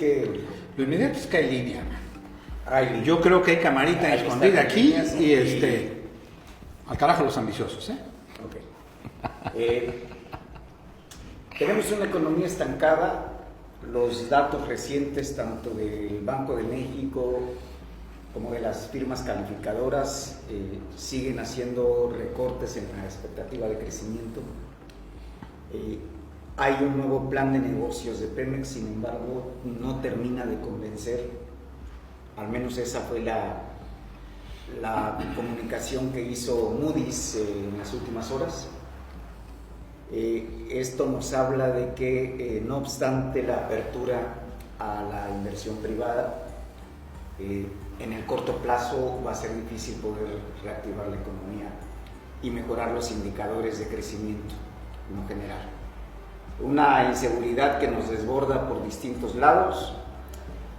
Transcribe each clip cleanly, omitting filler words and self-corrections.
que... Lo inmediato es que hay línea. Hay, Yo creo que hay camarita hay escondida aquí líneas, y al carajo los ambiciosos, ¿eh? Okay. Tenemos una economía estancada. Los datos recientes, tanto del Banco de México como de las firmas calificadoras, siguen haciendo recortes en la expectativa de crecimiento. Hay un nuevo plan de negocios de Pemex, sin embargo, no termina de convencer. Al menos esa fue la comunicación que hizo Moody's en las últimas horas. Esto nos habla de que, no obstante la apertura a la inversión privada, en el corto plazo va a ser difícil poder reactivar la economía y mejorar los indicadores de crecimiento en general. Una inseguridad que nos desborda por distintos lados,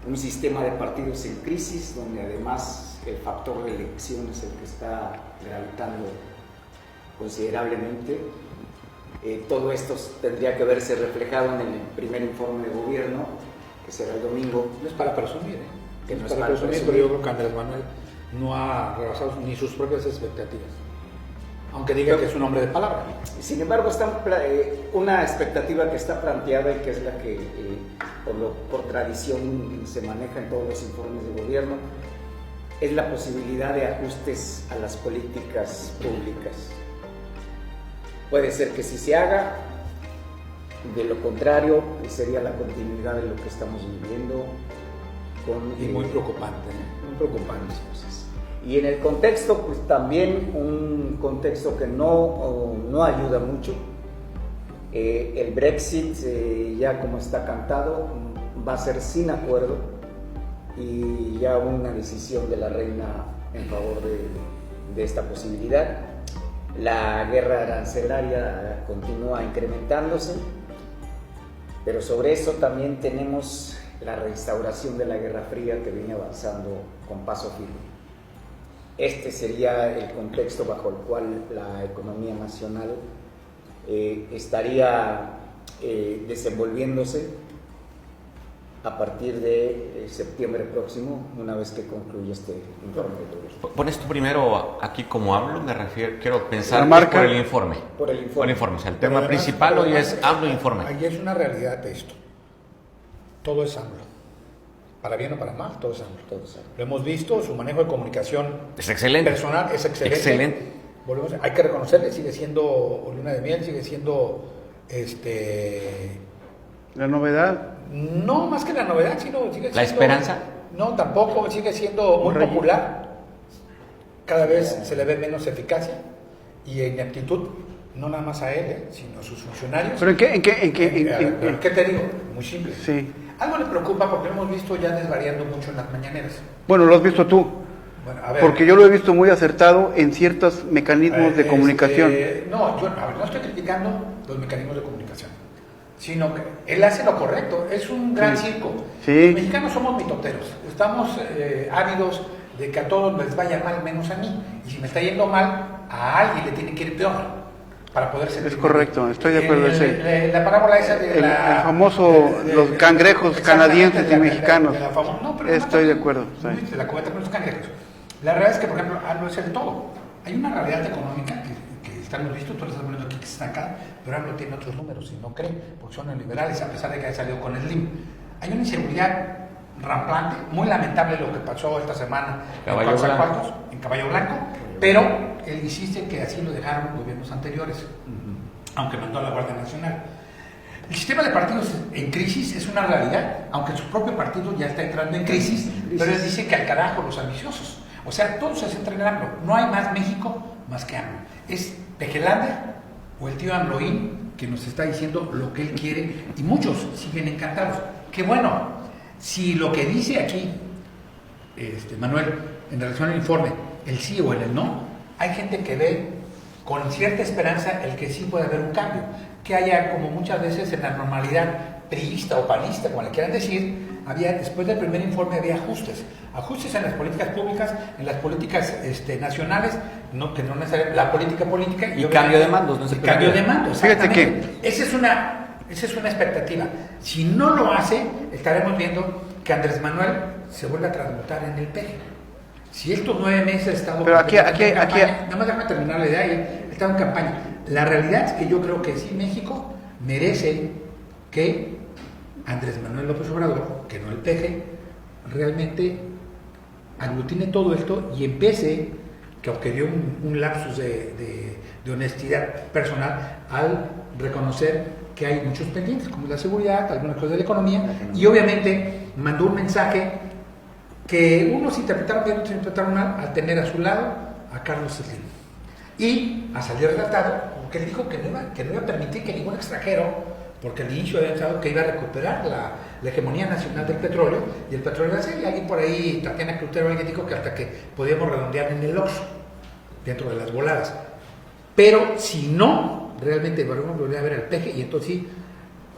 un sistema de partidos en crisis, donde además el factor de elección es el que está gravitando considerablemente. Todo esto tendría que verse reflejado en el primer informe de gobierno, que será el domingo. No es para presumir, ¿eh? Que No es para presumir, pero yo creo que Andrés Manuel no ha rebasado ni sus propias expectativas. Aunque diga que es un hombre de palabra. Sin embargo, está una expectativa que está planteada y que es la que por tradición se maneja en todos los informes de gobierno, es la posibilidad de ajustes a las políticas públicas. Puede ser que sí se haga, de lo contrario sería la continuidad de lo que estamos viviendo. Y muy preocupante, ¿eh? Muy preocupante. Y en el contexto, pues también un contexto que no ayuda mucho. El Brexit, ya como está cantado, va a ser sin acuerdo y ya una decisión de la reina en favor de esta posibilidad. La guerra arancelaria continúa incrementándose, pero sobre eso también tenemos la reinstauración de la Guerra Fría que viene avanzando con paso firme. Este sería el contexto bajo el cual la economía nacional estaría desenvolviéndose a partir de septiembre próximo, una vez que concluya este informe de gobierno. Pones tú primero aquí como hablo, me refiero, quiero pensar marca, por el informe. Por el informe. O sea, el tema principal hoy es hablo informe. Ahí es una realidad esto. Todo es AMLO. Para bien o para mal, todo es AMLO. Lo hemos visto, su manejo de comunicación Es excelente. personal es excelente. Excelente. Hay que reconocerle, sigue siendo luna de miel, sigue siendo La novedad. no más que la novedad, sino sigue siendo... ¿La esperanza? No, tampoco, sigue siendo muy popular. Cada vez se le ve menos eficacia y ineptitud, no nada más a él, sino a sus funcionarios. ¿Pero en qué? ¿Qué te digo? Muy simple. Sí. Algo le preocupa porque lo hemos visto ya desvariando mucho en las mañaneras. Bueno, lo has visto tú. Bueno, a ver, Porque yo lo he visto muy acertado en ciertos mecanismos de comunicación. No, no estoy criticando los mecanismos de comunicación, sino que él hace lo correcto, es un gran circo. Sí. Los mexicanos somos mitoteros, estamos ávidos de que a todos les vaya mal menos a mí, y si me está yendo mal, a alguien le tiene que ir peor para poder ser. Es correcto, estoy de acuerdo. La parábola esa de El famoso, los cangrejos canadienses y mexicanos. Estoy de acuerdo. Sí. De la cubeta con los cangrejos. La realidad es que, por ejemplo, no es el todo. Hay una realidad económica que estamos visto, tú lo estás poniendo aquí que está acá, pero AMLO tiene otros números y no cree, porque son neoliberales, a pesar de que haya salido con Slim. Hay una inseguridad rampante, muy lamentable lo que pasó esta semana en Caballo Blanco, pero él insiste que así lo dejaron gobiernos anteriores, aunque mandó a la Guardia Nacional. El sistema de partidos en crisis es una realidad, aunque su propio partido ya está entrando en crisis, pero él dice que al carajo los ambiciosos. O sea, todos se centran en AMLO. No hay más México más que AMLO. Es Pejelanda o el tío AMLOín que nos está diciendo lo que él quiere y muchos siguen encantados. Qué bueno, si lo que dice aquí Manuel en relación al informe, el sí o el no, hay gente que ve con cierta esperanza el que sí puede haber un cambio, que haya, como muchas veces en la normalidad priista o panista, como le quieran decir, después del primer informe había ajustes en las políticas públicas, en las políticas nacionales, que no necesariamente la política y cambio de mandos, no cambio de mandos. Fíjate que esa es una Esa es una expectativa. Si no lo hace, estaremos viendo que Andrés Manuel se vuelve a transmutar en el peje. Si estos 9 meses ha estado... Pero aquí, nada más déjame terminar la idea, he estado en campaña. La realidad es que yo creo que sí México merece que Andrés Manuel López Obrador, que no el peje, realmente aglutine todo esto y empiece, que aunque dio un lapsus de honestidad personal, al reconocer que hay muchos pendientes, como la seguridad, algunas cosas de la economía, y obviamente mandó un mensaje que unos interpretaron bien, otros interpretaron mal, al tener a su lado a Carlos Slim. Y a salir relatado, porque le dijo que no iba a permitir que ningún extranjero, porque al inicio había pensado que iba a recuperar la hegemonía nacional del petróleo, y el petróleo iba a ser, y alguien por ahí, Tatiana Cloutero, alguien dijo que hasta que podíamos redondear en el Oxxo, dentro de las voladas. Pero si no, realmente vamos a volver a ver el peje, y entonces sí,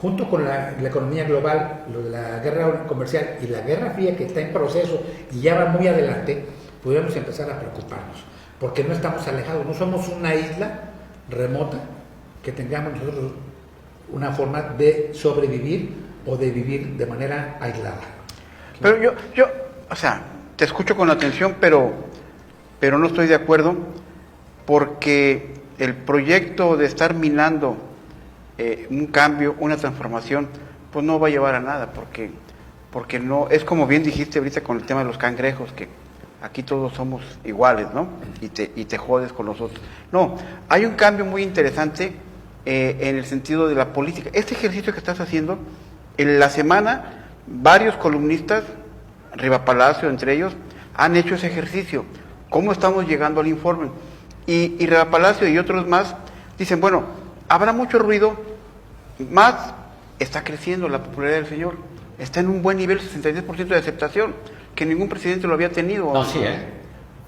junto con la economía global, lo de la guerra comercial y la guerra fría que está en proceso y ya va muy adelante, podríamos empezar a preocuparnos, porque no estamos alejados, no somos una isla remota que tengamos nosotros una forma de sobrevivir o de vivir de manera aislada. Pero yo, o sea, te escucho con atención, pero no estoy de acuerdo, porque el proyecto de estar minando un cambio, una transformación, pues no va a llevar a nada, porque no, es como bien dijiste ahorita con el tema de los cangrejos, que aquí todos somos iguales, ¿no? Y te jodes con los otros. No, hay un cambio muy interesante en el sentido de la política. Este ejercicio que estás haciendo, en la semana, varios columnistas, Riva Palacio entre ellos, han hecho ese ejercicio. ¿Cómo estamos llegando al informe? Y Riva Palacio y otros más dicen, bueno, habrá mucho ruido, más está creciendo la popularidad del señor. Está en un buen nivel, 63% de aceptación, que ningún presidente lo había tenido. No, sí,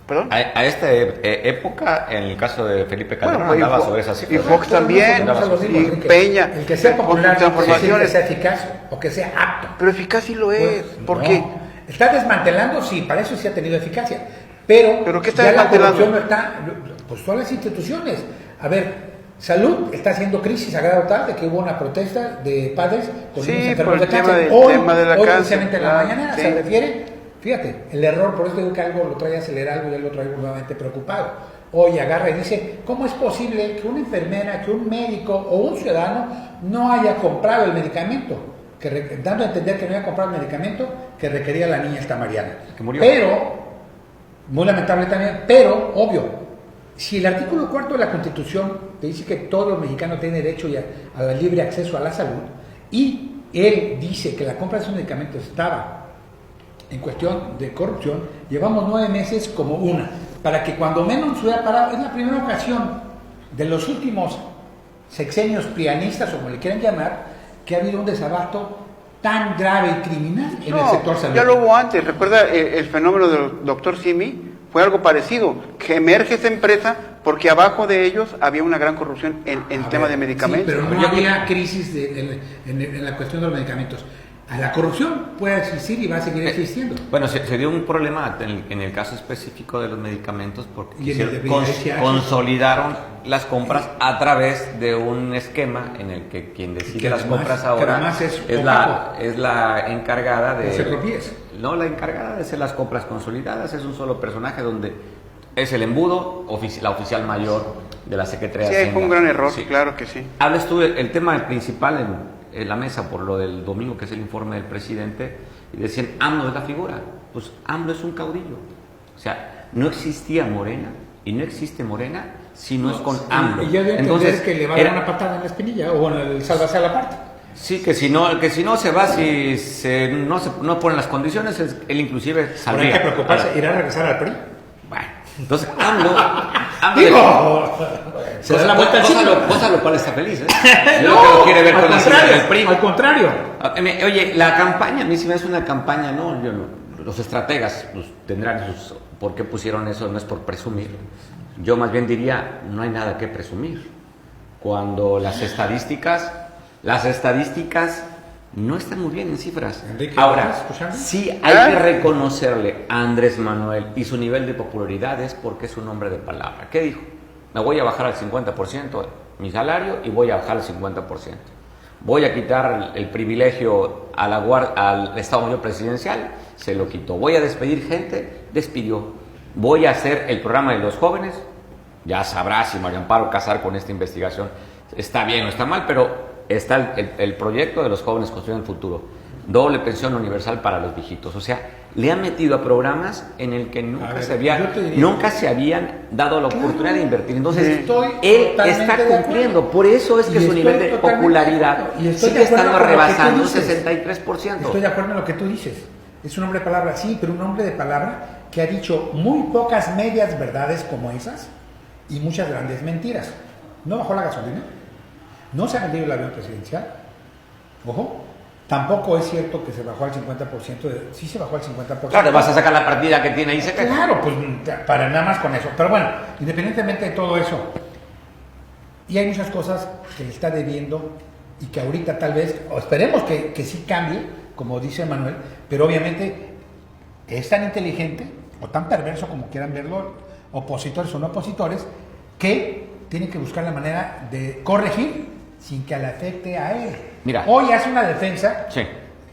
¿Perdón? A esta época, en el caso de Felipe Calderón, Bueno, hablaba sobre esas cifras. Y Fox también, y Peña. El que sea popular, transformaciones, que sea eficaz o que sea apto. Pero eficaz sí lo es, porque... No. Está desmantelando, sí, para eso sí ha tenido eficacia. Pero ¿qué está ya desmantelando? La corrupción no está, pues todas las instituciones. A ver, Salud está haciendo crisis a grado tal de que hubo una protesta de padres con sí, niños por enfermos el de tema cáncer. de la hoy cáncer, precisamente en la mañana sí. se refiere, fíjate, el error, por eso digo que algo lo trae acelerado y él lo trae nuevamente preocupado. Hoy agarra y dice, ¿cómo es posible que una enfermera, que un médico o un ciudadano no haya comprado el medicamento? Dando a entender que no había comprado el medicamento que requería la niña esta Mariana. Que murió. Pero, muy lamentable también, pero, obvio, si el artículo 4 de la Constitución te dice que todo mexicano tiene derecho a la libre acceso a la salud, y él dice que la compra de esos medicamentos estaba en cuestión de corrupción, llevamos 9 meses como una, para que cuando menos se hubiera parado, es la primera ocasión de los últimos sexenios prianistas, o como le quieran llamar, que ha habido un desabasto tan grave y criminal en el sector salud. Ya lo hubo antes, recuerda el fenómeno del doctor Simi, fue algo parecido, que emerge esa empresa porque abajo de ellos había una gran corrupción en tema de medicamentos. Sí, pero no había crisis en la cuestión de los medicamentos. La corrupción puede existir y va a seguir existiendo. Bueno, se dio un problema en el caso específico de los medicamentos porque consolidaron las compras a través de un esquema en el que quien decide las compras ahora es la encargada de... No, la encargada de hacer las compras consolidadas, es un solo personaje donde es el embudo, la oficial mayor de la Secretaría de Hacienda. Sí, fue un gran error, sí. Claro que sí. Hablas tú el tema principal en la mesa por lo del domingo, que es el informe del presidente, y decían, AMLO es la figura. Pues AMLO es un caudillo. O sea, no existía Morena, y no existe Morena si no es con AMLO. Y ya de entonces que le va a dar una patada en la espinilla, o en el sálvase a la parte. Sí, que si no se va, no ponen las condiciones, él inclusive saldría. Pero hay que preocuparse, irá a regresar al PRI. Bueno, entonces AMLO se da la vuelta al siglo. Cosa lo cual está feliz, ¿eh? Yo creo que lo quiere ver con la sigla del PRI. Al contrario. Oye, la campaña, a mí sí me hace una campaña, ¿no? Los estrategas pues, tendrán sus... ¿Por qué pusieron eso? No es por presumir. Yo más bien diría, no hay nada que presumir. Cuando las estadísticas no están muy bien en cifras. Enrique, ahora, sí hay que reconocerle a Andrés Manuel y su nivel de popularidad es porque es un hombre de palabra. ¿Qué dijo? Me voy a bajar al 50% mi salario y voy a bajar al 50%. voy a quitar el privilegio al Estado Mayor Presidencial, se lo quitó. Voy a despedir gente, despidió. Voy a hacer el programa de los jóvenes, ya sabrá si María Amparo Casar con esta investigación está bien o está mal, pero está el proyecto de los jóvenes construyendo el futuro. Doble pensión universal para los viejitos. O sea, le han metido a programas en el que nunca se habían dado la oportunidad de invertir. Entonces, él está cumpliendo. Por eso es que su nivel de popularidad sigue estando rebasando un 63%. Estoy de acuerdo en lo que tú dices. Es un hombre de palabra, sí, pero un hombre de palabra que ha dicho muy pocas medias verdades como esas y muchas grandes mentiras. No bajó la gasolina, no se ha vendido el avión presidencial, ojo. Tampoco es cierto que se bajó al 50%, sí se bajó al 50%. Claro, vas a sacar la partida que tiene ahí seca. Claro, pues para nada más con eso. Pero bueno, independientemente de todo eso, y hay muchas cosas que le está debiendo y que ahorita tal vez, o esperemos que sí cambie, como dice Manuel, pero obviamente es tan inteligente o tan perverso como quieran verlo, opositores o no opositores, que tiene que buscar la manera de corregir sin que le afecte a él. Mira, hoy hace una defensa, sí.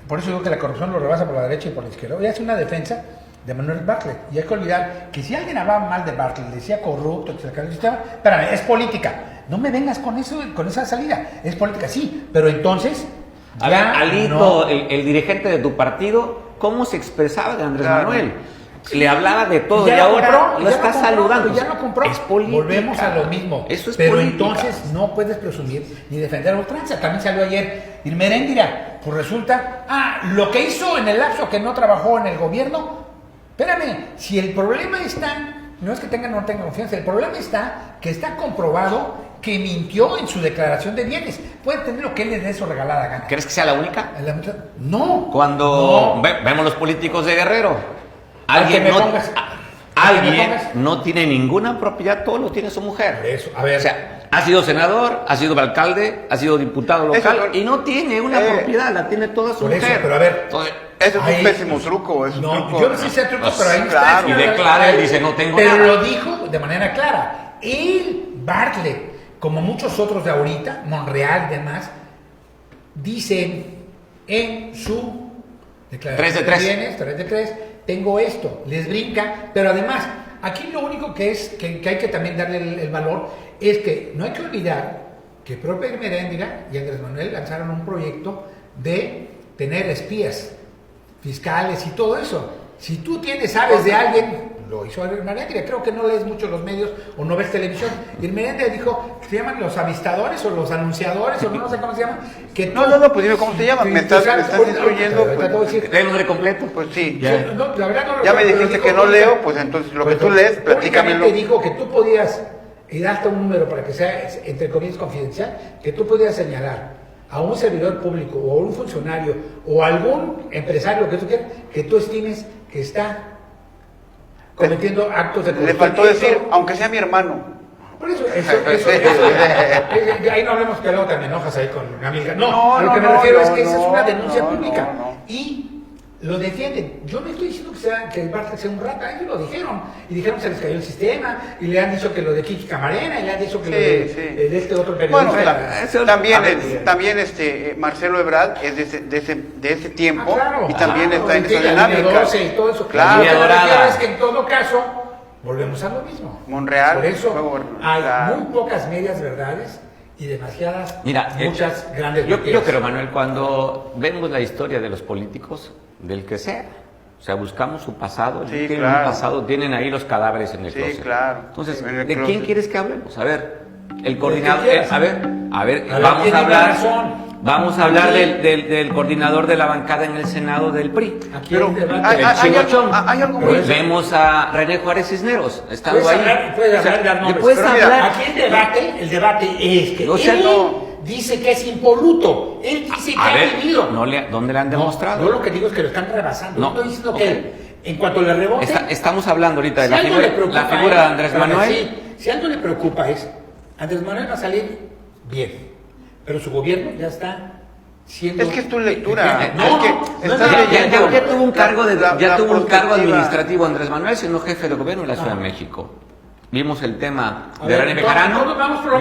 Por eso digo que la corrupción lo rebasa por la derecha y por la izquierda. Hoy hace una defensa de Manuel Bartlett. Y hay que olvidar que si alguien hablaba mal de Bartlett, decía corrupto, espérame, es política. No me vengas con eso, con esa salida. Es política, sí, pero entonces. A ver, Alito, el dirigente de tu partido, ¿cómo se expresaba de Andrés Manuel? Sí. Le hablaba de todo y ahora lo está saludando. Ya lo compró. Es política. Volvemos a lo mismo. Eso es pero política. Entonces no puedes presumir ni defender a ultranza. También salió ayer Irmeréndira. Pues resulta, lo que hizo en el lapso que no trabajó en el gobierno. Espérame, si el problema está, no es que tenga o no tenga confianza, el problema está que está comprobado que mintió en su declaración de bienes. Puede tener lo que él le dé su regalada gana. ¿Crees que sea la única? No. Cuando vemos los políticos de Guerrero. Alguien no tiene ninguna propiedad, todo lo tiene su mujer. Eso, a ver. O sea, ha sido senador, ha sido alcalde, ha sido diputado local y no tiene una propiedad, la tiene toda su mujer. Eso, pero a ver. Eso es un pésimo truco. Yo no sé si sea truco, pero ahí está. Y declara y dice, no tengo nada. Pero nada. lo dijo de manera clara. Él, Bartlett, como muchos otros de ahorita, Monreal y demás, dicen en su declaración de bienes, 3 de 3, tengo esto, les brinca, pero además, aquí lo único que hay que también darle el valor es que no hay que olvidar que propia Irmeréndira y Andrés Manuel lanzaron un proyecto de tener espías fiscales y todo eso. Si tú sabes de alguien, lo hizo Irmeréndira, creo que no lees mucho los medios o no ves televisión. Irmeréndira dijo que se llaman los avistadores o los anunciadores o no sé cómo se llaman. Que no, pues dime cómo se llaman. Me estás instruyendo. ¿Lee el nombre completo? Pues sí. La verdad no ya me dijiste que no leo, pues entonces lo que tú lees, platícamelo. Te dijo que tú podías, y darte un número para que sea, entre comillas, confidencial, que tú podías señalar a un servidor público o a un funcionario o a algún empresario que tú quieras, que tú estimes que está cometiendo actos de corrupción. Le faltó decir, aunque sea mi hermano. Por eso ahí no hablemos que luego te me enojas ahí con una amiga. No, a lo que me refiero es que esa es una denuncia pública. Y lo defienden. Yo no estoy diciendo que el Bartlett sea un rata, ellos lo dijeron. Y dijeron que se les cayó el sistema, y le han dicho que lo de Kiki Camarena, y le han dicho que lo de este otro periodista. Bueno, también Marcelo Ebrard es de ese tiempo, y también está en esa dinámica. Y todo eso. Claro. Lo que me refiero es que en todo caso, volvemos a lo mismo. Monreal. Por eso hay muy pocas medias verdades y demasiadas, muchas grandes yo creo, Manuel, cuando vemos la historia de los políticos, del que sea, o sea, buscamos su pasado, tienen un pasado, tienen ahí los cadáveres en el closet. Claro. Entonces, ¿de quién quieres que hablemos? A ver, el coordinador, a ver, vamos a hablar del coordinador de la bancada en el Senado del PRI. Pero hay algo muy... Vemos a René Juárez Cisneros, estando ahí. Puedes hablar. Aquí el debate es que dice que es impoluto. Él dice que ha vivido. ¿Dónde le han demostrado? Yo lo que digo es que lo están rebasando. No estoy diciendo que en cuanto le rebote. Estamos hablando ahorita de la figura de Andrés Manuel. Si algo le preocupa es, Andrés Manuel va a salir bien, pero su gobierno ya está siendo... Es que es tu lectura. Ya tuvo un cargo administrativo Andrés Manuel, siendo jefe de gobierno de la Ciudad de México. Vimos el tema de René Bejarano,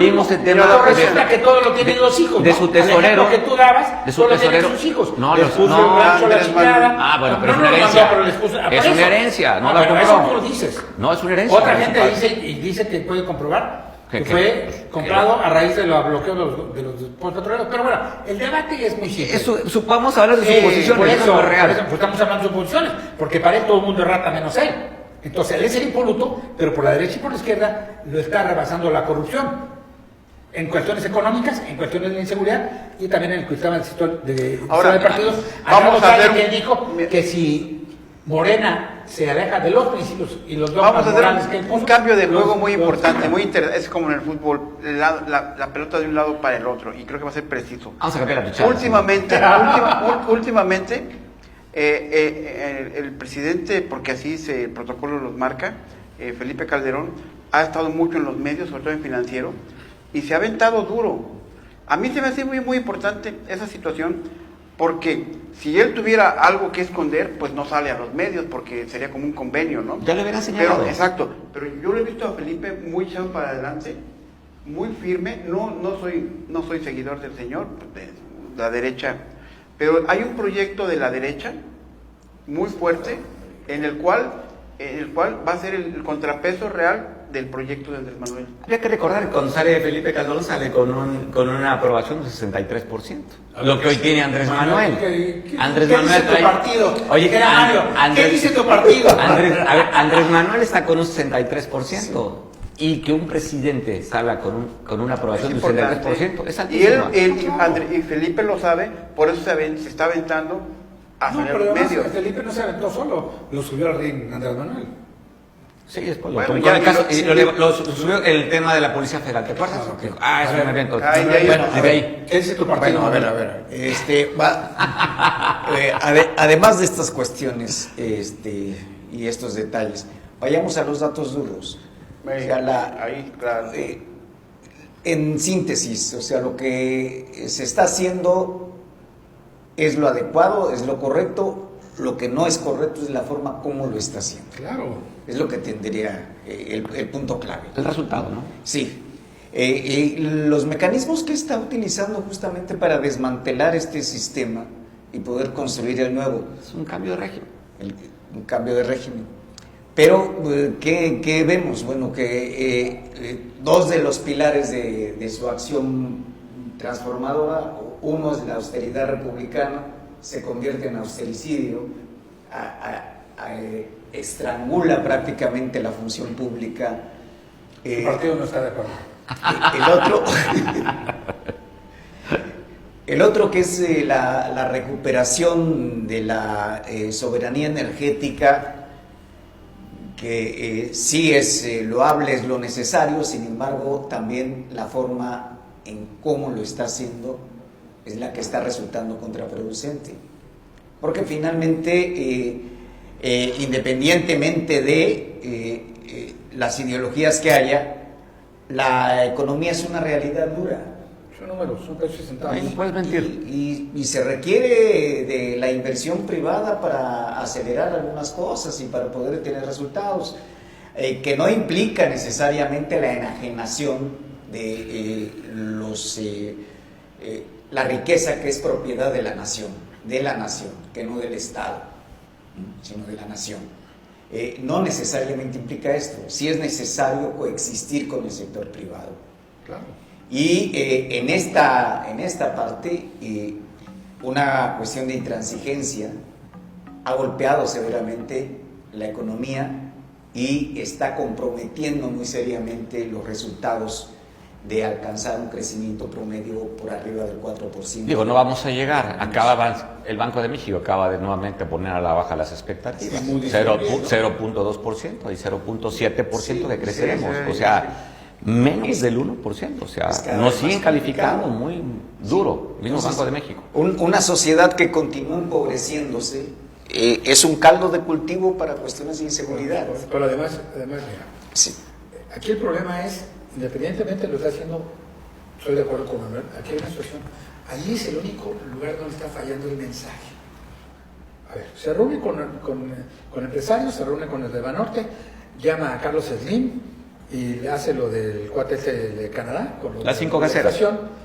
vimos el tema de que todo lo tienen los hijos, de su tesorero, que tú dabas, de su tesorero, sus hijos. No, les puso el rancho a la chingada. Ah, bueno, pero es una herencia. Es una herencia, no la compró. Eso tú lo dices. No, es una herencia. Otra gente dice que puede comprobar que fue comprado a raíz de los bloqueos de los petroleros. Pero bueno, el debate es muy simple. Vamos a hablar de suposiciones, por eso, no es real. Pues estamos hablando de suposiciones, porque para él todo el mundo es rata menos él. Entonces él es el impoluto, pero por la derecha y por la izquierda lo está rebasando la corrupción. En cuestiones económicas, en cuestiones de inseguridad y también en el cuestión de partidos. Vamos a ver que dijo que si Morena se aleja de los principios y los dogmas morales que un cambio de juego muy importante, muy interesante. Es como en el fútbol, la pelota de un lado para el otro, y creo que va a ser preciso. Vamos a cambiar la pichada. Últimamente el presidente, porque así el protocolo los marca, Felipe Calderón, ha estado mucho en los medios, sobre todo en financiero, y se ha aventado duro. A mí se me hace muy, muy importante esa situación, porque si él tuviera algo que esconder, pues no sale a los medios, porque sería como un convenio, ¿no? Ya le hubiera señalado. Exacto, pero yo lo he visto a Felipe muy echado para adelante, muy firme. No soy seguidor del señor, de la derecha, pero hay un proyecto de la derecha muy fuerte en el cual va a ser el contrapeso real del proyecto de Andrés Manuel. Habría que recordar que cuando sale Felipe Calderón sale con una aprobación de 63%. Lo que hoy tiene Andrés Manuel. Andrés Manuel trae... partido? Oye, ¿qué dice tu partido? Andrés Manuel está con un 63%. Y que un presidente salga con una aprobación de un 63%. Es altísimo. Y Felipe lo sabe, por eso se está aventando a los medios. Felipe no se aventó solo, lo subió al ring Andrés Manuel. Sí, después lo subió el tema de la Policía Federal, ¿te acuerdas? Eso me evento. ¿Qué dice tu partido? Bueno, a ver. Además de estas cuestiones y estos detalles, vayamos a los datos duros. En síntesis, o sea, lo que se está haciendo es lo adecuado, es lo correcto. Lo que no es correcto es la forma como lo está haciendo. Claro. Es lo que tendría el punto clave. El resultado, ¿no? Sí. Los mecanismos que está utilizando justamente para desmantelar este sistema y poder construir el nuevo. Es un cambio de régimen. Un cambio de régimen. Pero, ¿qué vemos? Bueno, que dos de los pilares de su acción transformadora, uno es la austeridad republicana, se convierte en austericidio, estrangula prácticamente la función pública. El partido no está de acuerdo. El otro que es la recuperación de la soberanía energética, que sí es loable, es lo necesario, sin embargo, también la forma en cómo lo está haciendo es la que está resultando contraproducente. Porque finalmente, independientemente de las ideologías que haya, la economía es una realidad dura. Son números, son pesos y centavos. No puedes mentir. Y se requiere de la inversión privada para acelerar algunas cosas y para poder tener resultados, que no implica necesariamente la enajenación de la riqueza que es propiedad de la nación, que no del Estado, sino de la nación. No necesariamente implica esto. Sí es necesario coexistir con el sector privado. Claro. Y en esta parte, una cuestión de intransigencia ha golpeado severamente la economía y está comprometiendo muy seriamente los resultados de alcanzar un crecimiento promedio por arriba del 4%. Digo, no vamos a llegar. El Banco de México acaba de nuevamente poner a la baja las expectativas. 0.2% y 0.7% que creceremos. O sea, menos del 1%. O sea, nos siguen calificando muy duro, mismo Banco de México. Una sociedad que continúa empobreciéndose es un caldo de cultivo para cuestiones de inseguridad. Pero además mira, sí. Aquí el problema es, independientemente de lo que está haciendo, estoy de acuerdo con Manuel, aquí hay una situación, allí es el único lugar donde está fallando el mensaje. A ver, se reúne con empresarios, se reúne con el de Banorte, llama a Carlos Slim, y hace lo del cuate de Canadá. Con las 5 gaseras.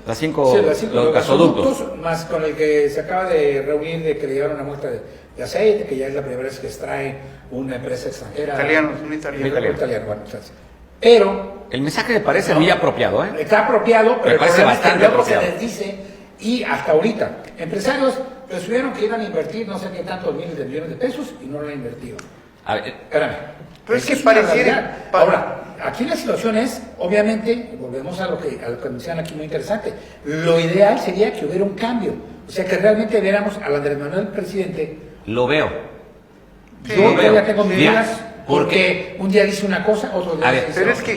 Las 5 los gasoductos. Más con el que se acaba de reunir de que le llevaron una muestra de aceite, que ya es la primera vez que extrae una empresa extranjera. Un italiano. Bueno, entonces, pero el mensaje me parece muy apropiado, ¿eh? Está apropiado, pero me parece bastante apropiado. apropiado. Se les dice, y hasta ahorita, empresarios presumieron que iban a invertir no sé qué tantos miles de millones de pesos y no lo han invertido. A ver, Espérame. Pero es que pareciera. Ahora, aquí la situación es, obviamente, volvemos a lo que mencionan aquí muy interesante. Lo ideal sería que hubiera un cambio. O sea, que realmente viéramos al Andrés Manuel presidente. lo veo. Sí, Yo todavía tengo mis Mira, dudas, porque un día dice una cosa, otro día A ver, dice pero otra.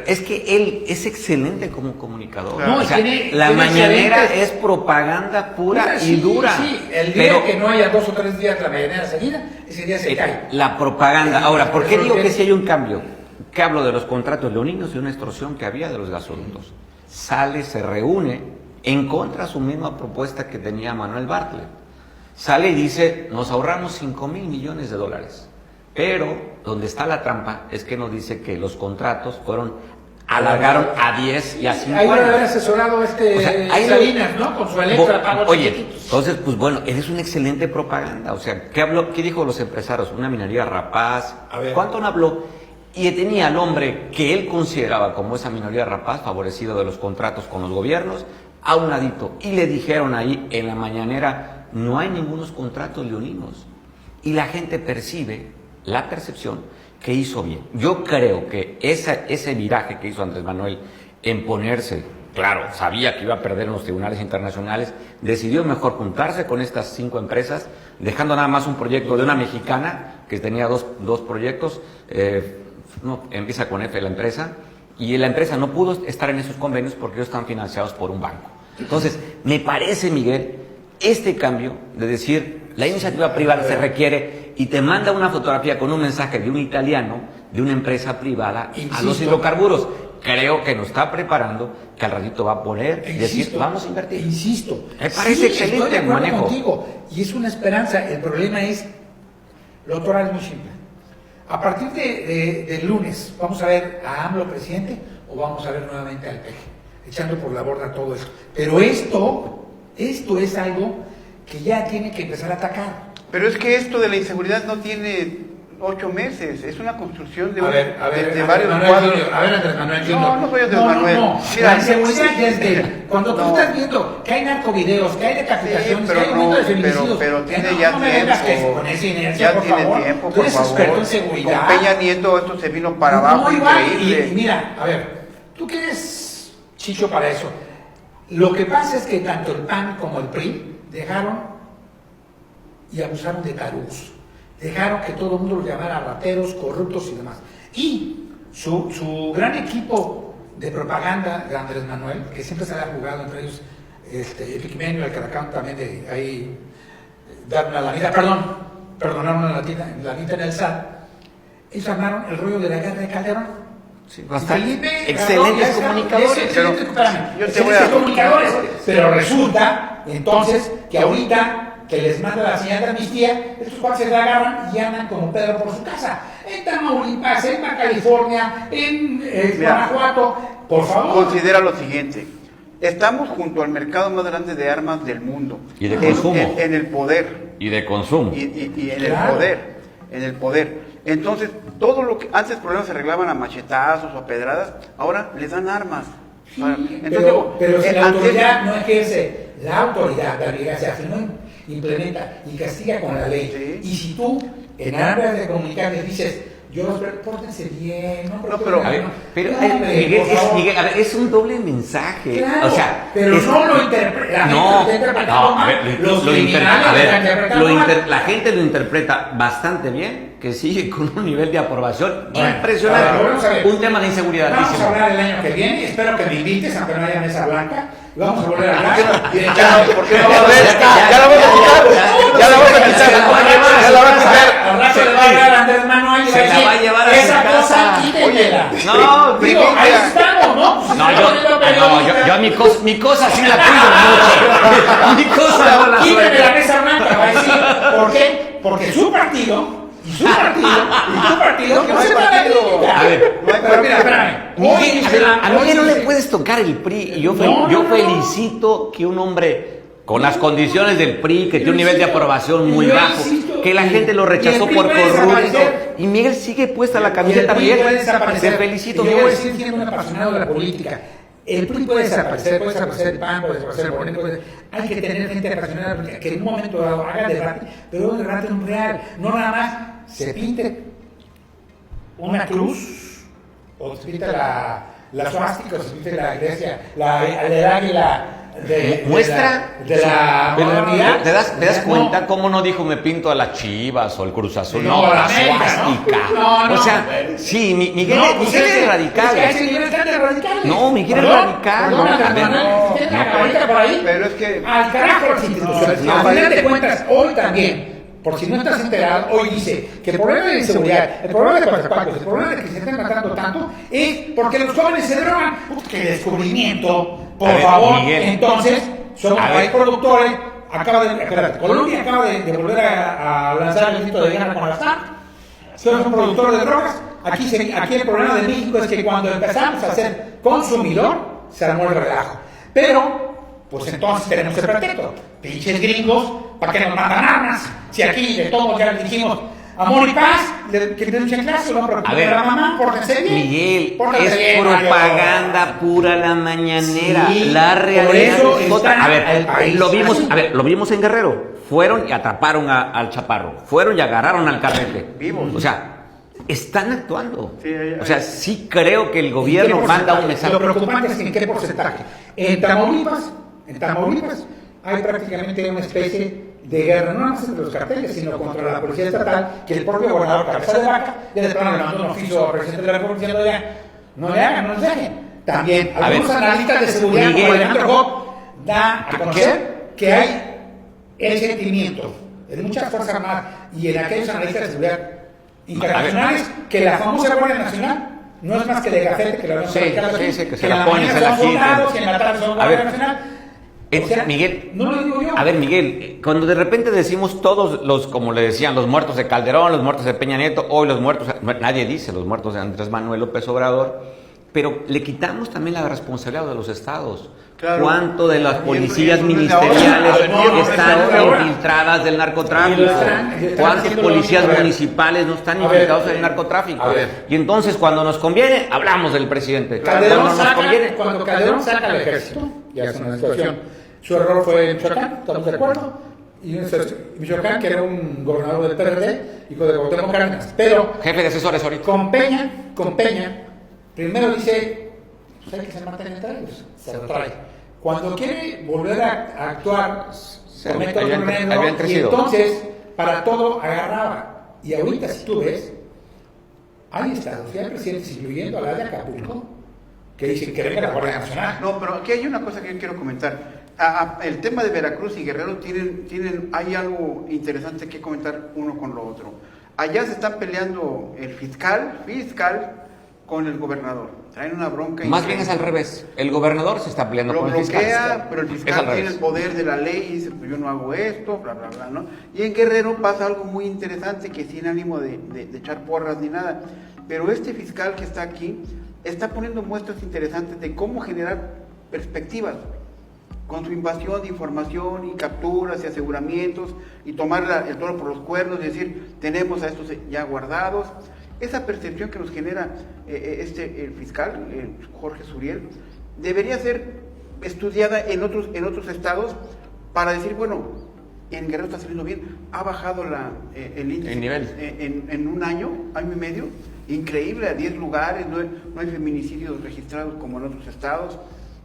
es que él es excelente como comunicador. Claro. No, O sea, tiene mañanera excelentes- es propaganda pura Sí, y dura. Sí, el día pero que no haya 2 o 3 días la mañanera seguida, ese día se cae. la propaganda. Ahora, ¿por qué Eso digo que- que si hay un cambio? Que hablo de los contratos leoninos y una extorsión que había de los gasoductos. Sale, se reúne en contra de su misma propuesta que tenía Manuel Bartlett. Sale y dice, nos ahorramos 5,000 millones de dólares. Pero donde está la trampa es que nos dice que los contratos alargaron a 10 y a 5 Ahí debe haber años. asesorado O sea, ahí Salinas, ¿no? Con su Electra, pagos Oye, chiquititos. entonces, pues bueno, eres una excelente propaganda. O sea, ¿qué dijo los empresarios? Una minería rapaz. A ver. ¿Cuánto no habló? Y tenía al hombre que él consideraba como esa minoría rapaz, favorecido de los contratos con los gobiernos, a un ladito. Y le dijeron ahí en la mañanera, no hay ningunos contratos leoninos. Y la gente percibe, la percepción, que hizo bien. Yo creo que ese viraje que hizo Andrés Manuel en ponerse, claro, sabía que iba a perder en los tribunales internacionales, decidió mejor juntarse con estas 5 empresas, dejando nada más un proyecto de una mexicana, que tenía dos proyectos, empieza con F la empresa, y la empresa no pudo estar en esos convenios porque ellos están financiados por un banco. Entonces, me parece, Miguel, este cambio de decir, la iniciativa privada se requiere, y te manda una fotografía con un mensaje de un italiano, de una empresa privada, a los hidrocarburos. Creo que nos está preparando, que al ratito va a poner y decir, vamos a invertir. Insisto. Me parece excelente estoy de el acuerdo manejo. contigo, y es una esperanza. El problema es, lo otro es muy simple. A partir del lunes, ¿vamos a ver a AMLO presidente o vamos a ver nuevamente al PG? Echando por la borda todo esto. Pero esto es algo que ya tiene que empezar a atacar. Pero es que esto de la inseguridad no tiene 8 meses, es una construcción de, de varios Manuel cuadros. Junior, a ver, Andrés Manuel Junior. No soy Andrés Manuel. No. Mira, La inseguridad ya es de él. Cuando tú No. estás viendo que hay narcovideos, que hay decapitaciones, Sí, pero que hay aumento de no, feminicidios, pero tiene no, ya no me vengas tiempo. con esa inercia, Ya por tiene favor. tiempo, Tú por eres favor. experto en seguridad. Con Peña Nieto esto se vino para abajo, No, igual, increíble. y mira, a ver, tú que eres chicho para eso. Lo que pasa es que tanto el PAN como el PRI dejaron y abusaron de tarugos. Dejaron que todo el mundo los llamara rateros, corruptos y demás. Y su gran equipo de propaganda de Andrés Manuel, que siempre se había jugado entre ellos, Epiquimenio, el Caracán también de ahí, dar una lanita, perdonaron una lanita en el SAT, ellos armaron el rollo de la guerra de Calderón. Sí, bastante. Felipe, Excelentes Calderón, comunicadores. excelentes, espérame, yo te voy a- excelentes comunicadores. Pero resulta, entonces, que ahorita que les manda la señal de amnistía, estos cuates se la agarran y andan como Pedro por su casa. En Tamaulipas, en Baja California, en Mira, Guanajuato. Por favor. Considera lo siguiente. Estamos junto al mercado más grande de armas del mundo. Y de consumo. En el poder. Y de consumo. Y en Claro. el poder. Entonces, todo lo que antes problemas se arreglaban a machetazos o a pedradas, ahora les dan armas. Sí, Entonces, pero si la antes- autoridad no ejerce, la autoridad, la obligación, si no implementa y castiga con la ley. Sí. Y si tú, en áreas de comunicar, les dices, yo los pórtense bien, no, pero- A ver, pero hombre, Miguel, por favor. Miguel, a ver, es un doble mensaje. Claro, o sea, pero es- no lo interpreta. No, a ver, los lo criminales a ver, lo interpretan mal. la gente lo interpreta bastante bien, que sigue con un nivel de aprobación Bueno, impresionante. a ver, vamos a ver. Un tema de inseguridad. Vamos a altísimo. hablar el año que viene, espero que me invites, aunque no haya mesa blanca. Vamos a volver a hablar. ¿Por qué no va a haber? Ya la vas a quitar. Ya la vas a quitar. Se la va a llevar a Ya su la vas a casa. quitar. Al rato le va a hablar a Andrés Manuel y Se la va a llevar a su esa casa. cosa quítenmela. No, Digo, ahí estamos, ¿no? Pues No, estamos viendo periodistas. yo mi cosa sí la cuido mucho. Mi cosa no la Quítenme la suelto. mesa blanca, va a decir. ¿Por qué? Porque su partido y tu partido Que no no hay se van a partido. criticar. A ver. No hay problema. Espérame. A Miguel no le puedes tocar el PRI. Y yo felicito que un hombre con las condiciones del PRI, que tiene un nivel de aprobación muy bajo, que la gente lo rechazó por corrupto. Y Miguel sigue puesta la camiseta. Miguel, te felicito, Miguel. Yo voy a seguir siendo un apasionado de la política. El PRI puede desaparecer el PAN, puede desaparecer el Moreno, hay que tener gente apasionada que en un momento dado haga debate, pero un debate real, no nada más se pinte una cruz, o se pinte la suástica, o se pinte la iglesia, el águila muestra de la modernidad. ¿Te das cuenta cómo no dijo me pinto a las Chivas o el Cruz Azul? No, la América, suástica. No, o sea, sí, Miguel es radical. No, Miguel es radical. Pero es que al carajo las instituciones. A final de cuentas, hoy también, por si no estás enterado, hoy dice que el problema de inseguridad, el problema de Coatzacoalcos, el problema de que se estén matando tanto, es porque los jóvenes se drogan. ¡Qué descubrimiento! Por favor, Miguel. Entonces, hay productores, Colombia acaba de volver a lanzar el grito de guerra con las FARC. Somos un productor de drogas. Aquí el problema de México es que cuando empezamos a ser consumidor, se armó el relajo. Pero, pues entonces tenemos el pretexto. Pinches gringos, ¿para qué nos mandan armas? Si aquí de todos ya le dijimos amor y paz, que le den clase, no a ver, la mamá, pórtense bien. Miguel, Pórtense bien, propaganda pura la mañanera. Sí, la realidad por eso es otra. A ver, el país. lo vimos en Guerrero. Fueron y atraparon al Chaparro. Fueron y agarraron al Carrete. Vivos. O sea, están actuando. Sí, o sea, sí creo que el gobierno manda un mensaje. Lo preocupante es en qué porcentaje. En Tamaulipas hay prácticamente una especie de guerra, no más entre los carteles, sino contra la policía estatal, que el propio gobernador Cabeza de Vaca ya de plano le mandó un oficio al presidente de la República diciendo ya, no le hagan, no les dejen. También algunos analistas de seguridad, Miguel, como Alejandro Job, da a conocer que hay el sentimiento en muchas fuerzas armadas y en aquellos analistas de seguridad internacionales que la famosa Guardia Nacional no es más que de gafete que la vemos que se la ponen, se la quitan. Y en la tarde son Guardia Nacional. O sea, Miguel, no lo digo yo. A ver, Miguel, cuando de repente decimos todos los, como le decían, los muertos de Calderón, los muertos de Peña Nieto, hoy los muertos, nadie dice los muertos de Andrés Manuel López Obrador, pero le quitamos también la responsabilidad de los estados. Claro. ¿Cuánto de las policías ministeriales están infiltradas del narcotráfico? ¿Cuántos policías municipales no están infiltrados en el narcotráfico? Y entonces cuando nos conviene, hablamos del presidente. Cuando Calderón saca al ejército, ya es una situación, su error fue en Michoacán, ¿estamos de acuerdo? Y Michoacán, que era un gobernador del PRD, hijo de Cuauhtémoc Cárdenas, pero jefe de asesores ahorita. Con Peña, primero dice, pues hay que se maten entre ellos, se lo trae. Cuando quiere volver a actuar, comete otro error, y entonces, para todo agarraba. Y ahorita, si tú ves, hay estados, hay presidentes, incluyendo a la de Acapulco, que dicen que venga la Guardia Nacional. No, pero aquí hay una cosa que yo quiero comentar. El tema de Veracruz y Guerrero hay algo interesante que comentar uno con lo otro. Allá se están peleando el fiscal con el gobernador. Traen una bronca. Más bien es al revés. El gobernador se está peleando con el fiscal. Pero el fiscal tiene el poder de la ley y dice, pues yo no hago esto, bla, bla, bla, ¿no? Y en Guerrero pasa algo muy interesante que sin ánimo de echar porras ni nada. Pero este fiscal que está aquí está poniendo muestras interesantes de cómo generar perspectivas con su invasión de información y capturas y aseguramientos y tomar el toro por los cuernos y decir, tenemos a estos ya guardados. Esa percepción que nos genera el fiscal, Jorge Suriel, debería ser estudiada en otros estados para decir, bueno, en Guerrero está saliendo bien, ha bajado el índice el nivel. En un año y medio, increíble, a 10 lugares, no hay feminicidios registrados como en otros estados,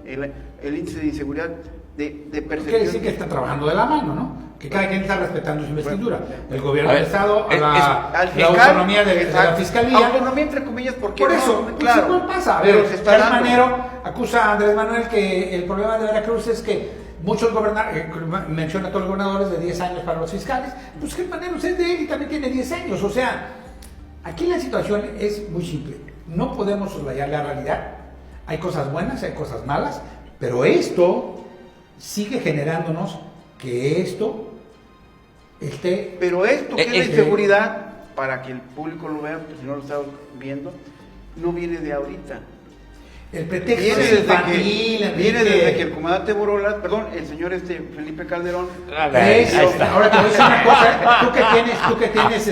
el índice de inseguridad de percepción. Quiere decir que están trabajando de la mano, ¿no? Que cada quien está respetando su investidura. El gobierno del Estado, la autonomía de la Fiscalía. Autonomía entre comillas, porque por eso, claro, no pasa. A ver, Carlos Manero acusa a Andrés Manuel que el problema de Veracruz es que muchos gobernadores, menciona a todos los gobernadores de 10 años para los fiscales, pues que Manero es de él y también tiene 10 años. O sea, aquí la situación es muy simple. No podemos soslayar la realidad. Hay cosas buenas, hay cosas malas, pero esto sigue generándonos que esto esté... Pero esto que es la inseguridad, para que el público lo vea, porque si no lo estamos viendo, no viene de ahorita. El pretexto Viene es infantil, viene desde que el comandante Borolas, perdón, el señor Felipe Calderón. Ahora te voy a decir una cosa, tú que tienes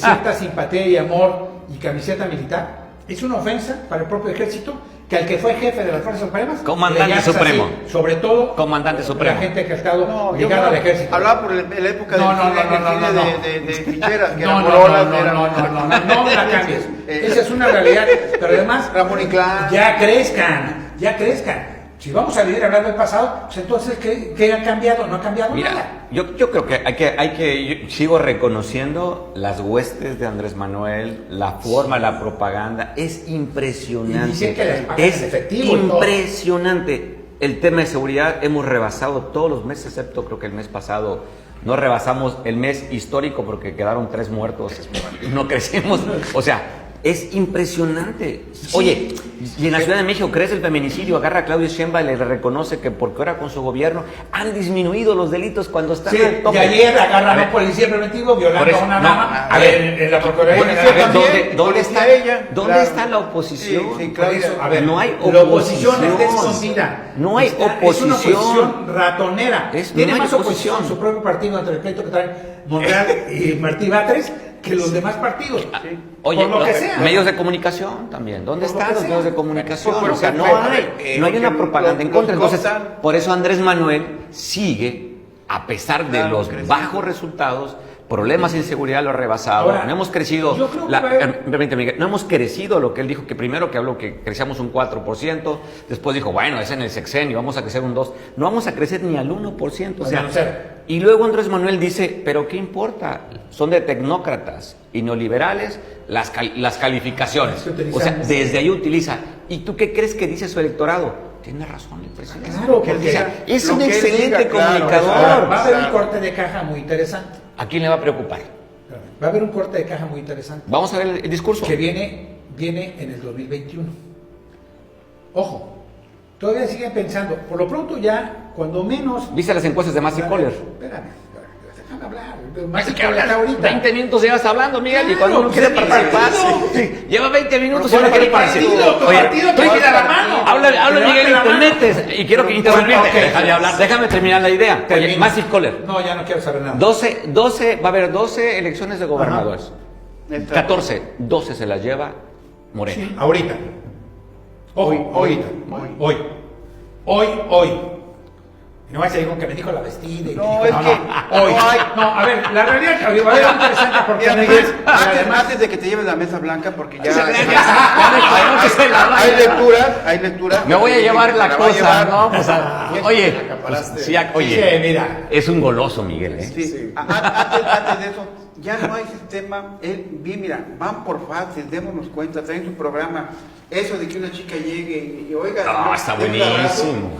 cierta simpatía y amor y camiseta militar, es una ofensa para el propio ejército que al que fue jefe de las Fuerzas Supremas, Comandante Supremo. Así, sobre todo Comandante Supremo. la gente que ha estado ligada al ejército. Hablaba por la época de ficheras, que no, eran Borolas, no me la cambies. Esa es una realidad, pero además Ramón Inclán. ya crezcan. Si vamos a vivir hablando del pasado, pues entonces ¿qué ha cambiado? No ha cambiado Mira, nada. yo creo que yo sigo reconociendo las huestes de Andrés Manuel, la forma, la propaganda, es impresionante. Y dicen que les pagan es en efectivo y todo. impresionante. El tema de seguridad hemos rebasado todos los meses, excepto creo que el mes pasado no rebasamos el mes histórico porque quedaron 3 muertos y no crecemos. O sea, es impresionante. Oye, y en la Ciudad de México crece el feminicidio, agarra a Claudio Sheinbaum y le reconoce que porque ahora con su gobierno han disminuido los delitos cuando están Sí, al tope. y ayer agarran a un policía preventivo violando a una dama. A ver, en la Procuraduría. ¿Dónde está ella? ¿Dónde Claro. está la oposición? Sí, claro. Por eso, a ver, No hay la oposición oposición. está escondida. No hay Es una oposición. oposición ratonera. Tiene no hay más oposición oposición. su propio partido entre el pleito que traen Monreal y Martí Batres que los demás partidos. Oye, por lo que sea. medios de comunicación también. ¿Dónde Por lo están que los sea. medios de comunicación? Por lo O sea, que no sea. hay Porque una propaganda en contra. Entonces, costan. por eso Andrés Manuel sigue, a pesar de Claro, los creciendo. bajos resultados, problemas de inseguridad lo ha rebasado. Ahora, No hemos crecido. yo creo que Permíteme, Miguel, no hemos crecido lo que él dijo, que primero que habló que crecíamos un 4%, después dijo, bueno, es en el sexenio, vamos a crecer un 2%. No vamos a crecer ni al 1%. O sea, No sé. y luego Andrés Manuel dice, pero ¿qué importa? Son de tecnócratas y neoliberales las calificaciones. Es que utilizan O sea, eso. desde ahí utiliza. ¿Y tú qué crees que dice su electorado? Tiene razón el presidente. Claro, O sea, porque es lo un que él excelente diga, claro, comunicador. Ahora, va a haber un Claro. corte de caja muy interesante. ¿A quién le va a preocupar? Va a haber un corte de caja muy interesante. Vamos a ver el discurso. Que viene en el 2021. Ojo, todavía siguen pensando, por lo pronto ya, cuando menos... ¿Viste las encuestas de Massey Coller? Espérame, déjame hablar. Massey Déjame hablar ahorita. 20 minutos llevas hablando, Miguel, y Claro, cuando uno quiere pues, participar, partido. sí, lleva 20 minutos y Pero no quiere tu participar. partido, tu partido te oye, da la mano. Habla Te Miguel da y la te mano. metes, y quiero que interrumpirte. Bueno, ok. Déjame hablar, déjame terminar la idea. Oye, Termina. Massey Coller. No, ya no quiero saber nada. 12, va a haber 12 elecciones de gobernadores. Neta. 14, 12 se las lleva Morena. Sí, ahorita. Ojo, ahorita. Hoy. Y no vas a decir que me dijo la vestida. Y No, te dijo, es que hoy. no hay- No, a ver, la realidad va a ser interesante porque Mira, además, Miguel, antes de que te lleves la mesa blanca, porque ya hay lecturas. Me voy a llevar la va a cosa, llevar. ¿no? Pues, oye, sí, oye, sí, mira. es un goloso, Miguel, ¿eh? Sí. Antes de eso, ya no hay sistema. Bien, mira, van por fases, démonos cuenta, traen su programa. Eso de que una chica llegue y oiga. No, está buenísimo.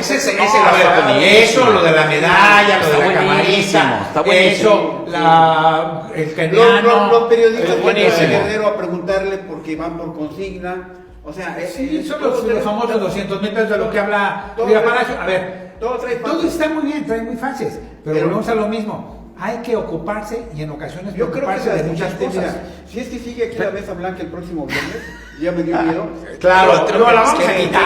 Eso, lo de la medalla, lo de la buenísimo, camarista, está buenísimo. eso, el keniano. Los periodistas Es que buenísimo. van a Guerrero a preguntarle porque van por consigna. O sea, Sí, son los famosos 200,000 pesos de lo que habla Todo Frida trae- Palacio. A ver, todo trae todo fases. está muy bien, trae muy fases, pero volvemos a lo mismo. Hay que ocuparse y en ocasiones Yo creo que preocuparse de muchas siguiente, cosas. mira, si es que sigue aquí la mesa blanca el próximo viernes, ya me dio miedo. Claro, no la vamos a quitar.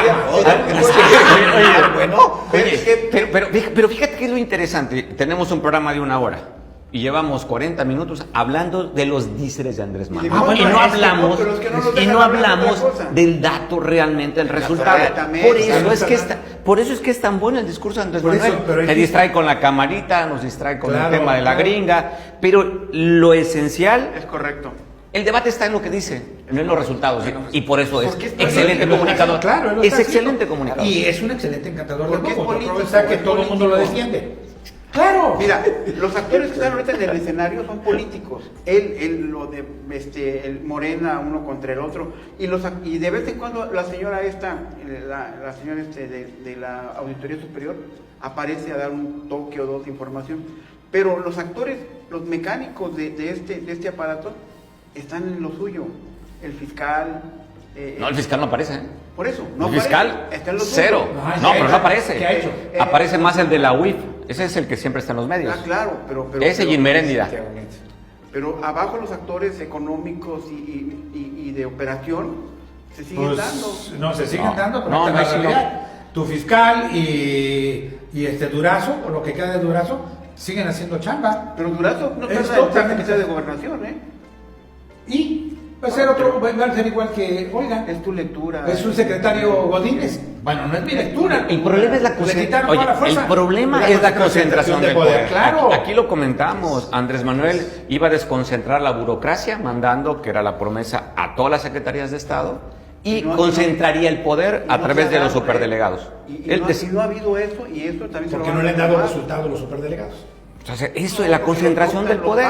Pero fíjate que es lo interesante. Tenemos un programa de 1 hora y llevamos 40 minutos hablando de los díceres de Andrés Manuel. bueno, Y no es que hablamos, pero es que no nos y dejan no hablar de otra hablamos cosa. del dato realmente, el resultado. Exactamente, Por eso es que es tan bueno el discurso de Andrés Por eso, Manuel. pero hay Te que- distrae con la camarita, nos distrae con Claro, el tema de la claro. gringa, pero lo esencial, Es correcto. el debate está en lo que dice, no en los resultados. Y por eso es Porque es excelente comunicador. Claro, él lo Es está haciendo. excelente comunicador. Y es un excelente encantador de Porque es voz. político, Otro está que es todo el mundo lo político. defiende. Claro. Mira, los actores que están ahorita en el escenario son políticos. Lo de el Morena uno contra el otro. Y de vez en cuando la señora la señora de la Auditoría Superior aparece a dar un toque o dos de información. Pero los actores, los mecánicos de este aparato están en lo suyo. El fiscal. No, el fiscal no aparece, ¿eh? Por eso, no El aparece, fiscal, está en lo suyo. cero. No, No, ¿qué pero ha no hecho? aparece. ¿Qué ha hecho? Aparece más el de la UIF. Ese es el que siempre está en los medios. Ah, claro, pero Ese y en Méréndida. pero abajo los actores económicos y de operación se siguen dando. No, se siguen dando, pero no, esta es la sí, realidad. Tu fiscal y Durazo, o lo que queda de Durazo, siguen haciendo chamba. Pero Durazo no Es tarda en totalmente ser de gobernación, ¿eh? Y va a ser otro, va a ser igual que, oigan, Es tu lectura. es un secretario Godínez. Bueno, no es mi lectura. El problema es la concentración. Oye, el problema es la concentración del poder. Claro. Aquí lo comentamos. Andrés Manuel iba a desconcentrar la burocracia, mandando, que era la promesa, a todas las secretarías de Estado, y concentraría el poder a través de los superdelegados. Si no ha habido eso, y eso también se lo Porque van no a le han dado reclamar. resultado a los superdelegados. Entonces, eso es la concentración del poder.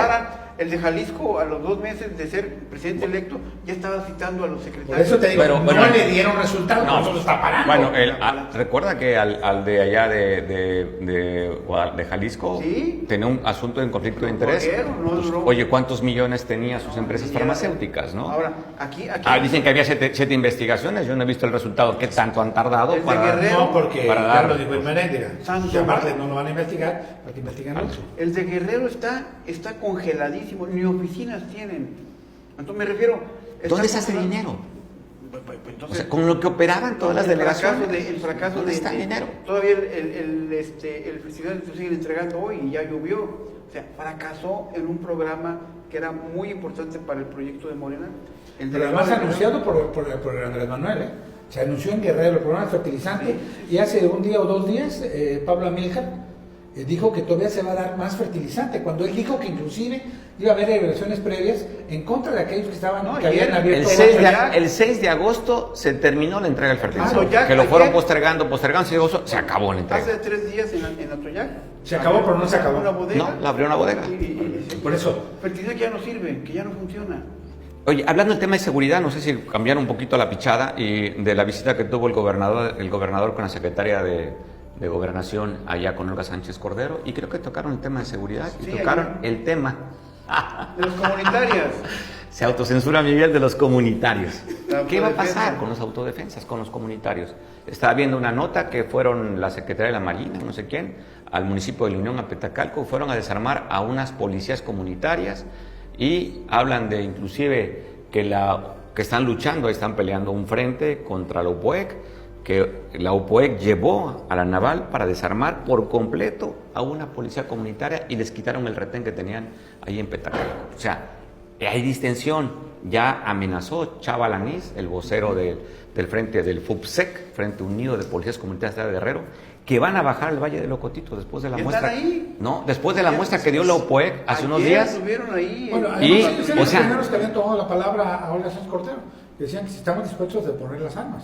El de Jalisco, a los 2 meses de ser presidente electo, ya estaba citando a los secretarios. Por eso te digo, Pero, no bueno, le dieron resultado, no, eso lo está parando. Bueno, recuerda que al de allá de Jalisco ¿Sí? tenía un asunto de conflicto de interés. Corrieron, no Pues, duró. oye, ¿cuántos millones tenía sus empresas farmacéuticas, no? Ahora, aquí Dicen que había 7 investigaciones, yo no he visto el resultado. ¿Qué tanto han tardado El de para...? Guerrero, No, porque para ya dar- lo dijo Heréndira. Santo. Si aparte no lo van a investigar, porque investigan otro. el de Guerrero está congeladísimo, ni oficinas tienen. Entonces me refiero... ¿Dónde se hace dinero? Entonces, O sea, con lo que operaban todas las delegaciones. El fracaso ¿Dónde de... está el dinero? Todavía el festival se siguen entregando hoy y ya llovió. O sea, fracasó en un programa que era muy importante para el proyecto de Morena. Pero además anunciado por Andrés Manuel, ¿eh? Se anunció en Guerrero el programa de fertilizante y hace un día o 2 días Pablo Amílcar dijo que todavía se va a dar más fertilizante, cuando él dijo que inclusive iba a haber elecciones previas en contra de aquellos que estaban que habían abierto El 6 de agosto se terminó la entrega del fertilizante. Claro, que lo fueron ayer- postergando, se acabó la entrega. Hace 3 días en Atoyac. Se acabó, pero no se acabó. Una bodega. No, la abrió una bodega. Por eso. Fertilizante que ya no sirve, que ya no funciona. Oye, hablando del tema de seguridad, no sé si cambiaron un poquito la pichada y de la visita que tuvo el gobernador con la secretaria de Gobernación allá con Olga Sánchez Cordero, y creo que tocaron el tema de seguridad y Sí, tocaron el tema. De los comunitarios. Se autocensura Miguel de los comunitarios. La ¿Qué va a autodefensa. pasar con los autodefensas, con los comunitarios? Estaba viendo una nota que fueron la Secretaría de la Marina, no sé quién, al municipio de La Unión, a Petacalco, fueron a desarmar a unas policías comunitarias y hablan de inclusive que están luchando, están peleando un frente contra la UPOEC, que la UPOEC llevó a la naval para desarmar por completo a una policía comunitaria y les quitaron el retén que tenían ahí en Petacalco. O sea, hay distensión. Ya amenazó Chava Lanís, el vocero del frente del FUPSEC, Frente Unido de Policías Comunitarias de Guerrero, que van a bajar al Valle del Locotito después de la ¿Ya muestra. están ahí? No, después de la muestra que dio la UPOEC hace unos días. Estuvieron ahí. Bueno, Y, además, ellos o sea- los primeros que habían tomado la palabra a Olga Sánchez Cordero, que decían que si estamos dispuestos de poner las armas,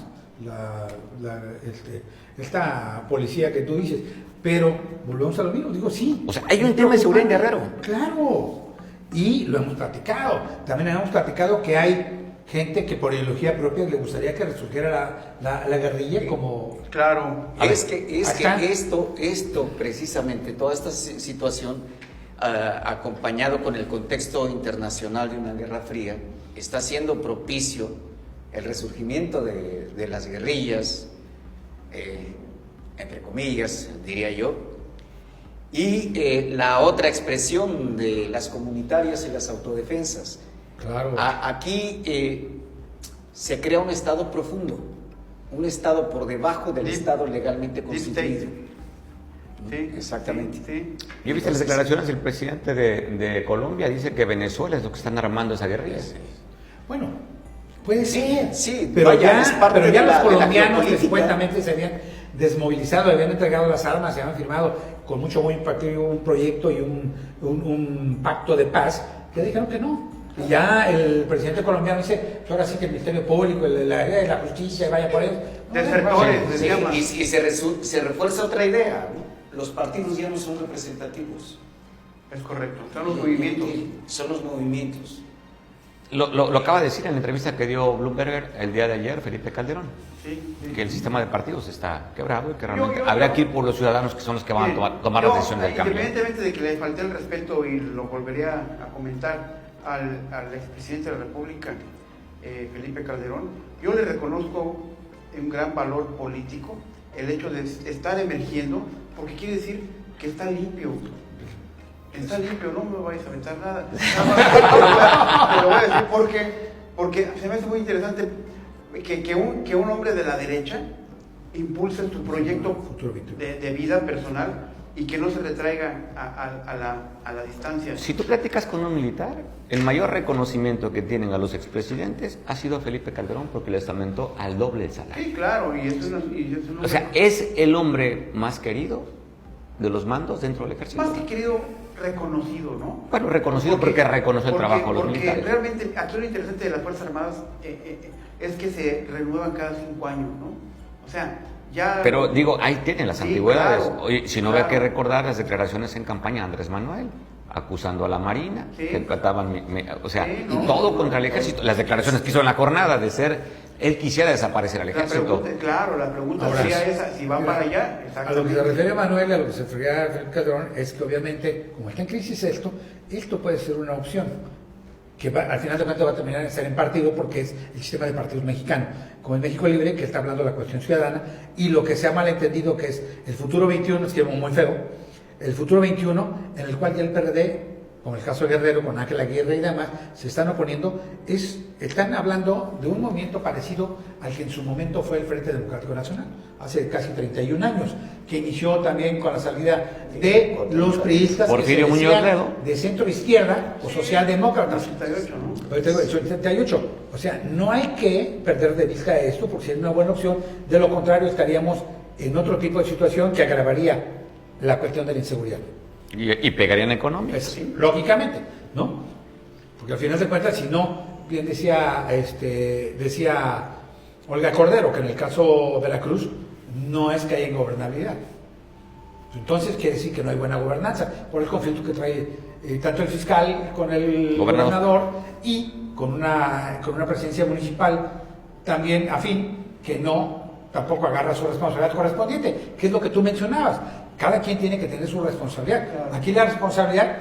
esta policía que tú dices, pero volvemos a lo mismo, digo sí. O sea, hay un tema de seguridad en Guerrero. Claro, y lo hemos platicado, también hemos platicado que hay gente que por ideología propia le gustaría que resurgiera la guerrilla como... Claro. Es que acá- esto precisamente, toda esta situación, acompañado con el contexto internacional de una guerra fría, está haciendo propicio el resurgimiento de las guerrillas, entre comillas, diría yo, y la otra expresión de las comunitarias y las autodefensas. Claro. Aquí se crea un estado profundo, un estado por debajo del estado legalmente constituido. Sí, Exactamente. Sí. Yo he visto las declaraciones del presidente de Colombia, dice que Venezuela es lo que están armando esa guerrilla. Bueno, puede ser, sí, pero vaya, es parte pero ya de los la colombianos que geopolítica. supuestamente se habían desmovilizado, habían entregado las armas, se habían firmado con mucho buen partido un proyecto y un pacto de paz, que dijeron que no. Y ya el presidente colombiano dice, pues ahora sí que el Ministerio Público, la justicia, vaya por ellos. Desertores, Sí, se llama. y se refuerza otra idea, ¿no? Los partidos ya no son representativos. Es correcto. Son los movimientos. Son los movimientos. Lo acaba de decir en la entrevista que dio Bloomberg el día de ayer, Felipe Calderón, Sí, sí. que el sistema de partidos está quebrado y que realmente Yo- habría que ir por los ciudadanos que son los que van a tomar las decisiones del cambio. Independientemente de que le falté el respeto y lo volvería a comentar al expresidente de la República, Felipe Calderón, yo le reconozco un gran valor político el hecho de estar emergiendo, porque quiere decir que está limpio. Está limpio, no me vais a aventar nada. Te lo voy a decir porque se me hace muy interesante que un hombre de la derecha impulse su proyecto de vida personal y que no se le traiga a la distancia. Si tú platicas con un militar, el mayor reconocimiento que tienen a los expresidentes ha sido a Felipe Calderón porque les aumentó al doble el salario. Sí, claro, y eso no o sea, es el hombre más querido de los mandos dentro del ejército. Más que querido, reconocido, ¿no? Bueno, reconocido porque reconoce el trabajo de los militares. Porque realmente aquí lo interesante de las Fuerzas Armadas es que se renuevan cada 5 años, ¿no? O sea, ya... Pero digo, ahí tienen las antigüedades. Claro, oye, si no había que recordar las declaraciones en campaña de Andrés Manuel, acusando a la Marina, que trataban, todo contra el ejército. Las declaraciones que hizo en la jornada de ser... Él quisiera desaparecer al ejército. La pregunta ahora, sería esa, si van para allá. A lo que se refiere Manuel, a lo que se refiere a Felipe Calderón, es que obviamente, como está en crisis esto puede ser una opción, que al final de cuentas va a terminar en ser en partido, porque es el sistema de partidos mexicano, como en México Libre, que está hablando de la cuestión ciudadana, y lo que se ha malentendido, que es el futuro 21, es que es muy feo, el futuro 21, en el cual ya el PRD, como el caso de Guerrero, con Ángel Aguirre y demás, se están oponiendo, están hablando de un movimiento parecido al que en su momento fue el Frente Democrático Nacional, hace casi 31 años, que inició también con la salida de los priistas Porfirio Muñoz Ledo, de centro izquierda o socialdemócratas. 88, ¿no? El 78. O sea, no hay que perder de vista esto, porque sería una buena opción. De lo contrario, estaríamos en otro tipo de situación que agravaría la cuestión de la inseguridad. Y pegarían economía. Sí, lógicamente, ¿no? Porque al final de cuentas, si no, bien decía Olga Cordero, que en el caso de Veracruz no es que haya ingobernabilidad. Entonces quiere decir que no hay buena gobernanza, por el conflicto que trae tanto el fiscal con el gobernador y con una presidencia municipal también afín, que tampoco agarra su responsabilidad correspondiente, que es lo que tú mencionabas. Cada quien tiene que tener su responsabilidad. Claro. Aquí la responsabilidad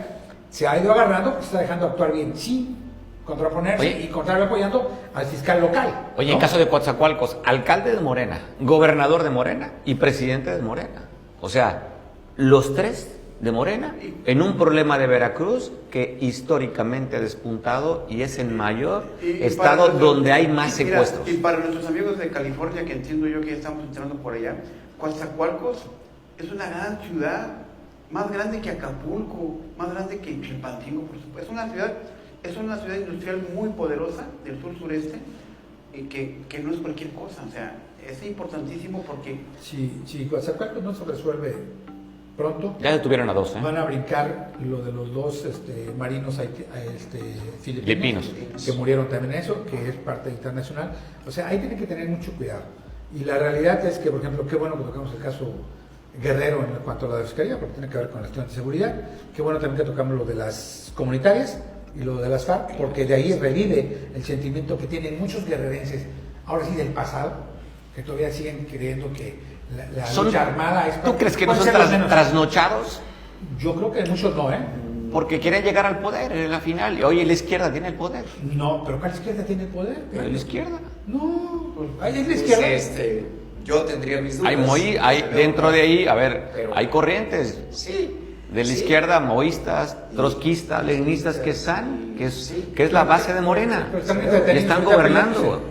se ha ido agarrando, se está dejando actuar bien, sin contraponerse y contrario apoyando al fiscal local. Oye, ¿no? En caso de Coatzacoalcos, alcalde de Morena, gobernador de Morena y presidente de Morena. O sea, los tres de Morena en un problema de Veracruz que históricamente ha despuntado y es el mayor estado donde hay más secuestros. Y para nuestros amigos de California, que entiendo yo que ya estamos entrando por allá, Coatzacoalcos es una gran ciudad, más grande que Acapulco, más grande que Chilpancingo, por supuesto. Es una ciudad industrial muy poderosa del sur-sureste, que no es cualquier cosa. O sea, es importantísimo porque... Si Coatzacoalcos no se resuelve pronto... Ya detuvieron a 2, Van a brincar lo de los 2 marinos filipinos que murieron también en eso, que es parte internacional. O sea, ahí tienen que tener mucho cuidado. Y la realidad es que, por ejemplo, qué bueno que tocamos el caso Guerrero en cuanto a la fiscalía, porque tiene que ver con la cuestión de seguridad. Qué bueno también que tocamos lo de las comunitarias y lo de las FARC, porque de ahí revive el sentimiento que tienen muchos guerrerenses, ahora sí del pasado, que todavía siguen creyendo que la lucha armada es... ¿Tú crees que no son trasnochados? Yo creo que muchos no, Porque quieren llegar al poder en la final. Y oye, la izquierda tiene el poder. No, pero ¿cuál izquierda tiene el poder? ¿La izquierda? No, pues ahí es la izquierda. Yo tendría mis dudas. Dentro de ahí, a ver, hay corrientes. Sí. De la izquierda, maoístas, trotskistas, leninistas, que es la base de Morena. Y están gobernando.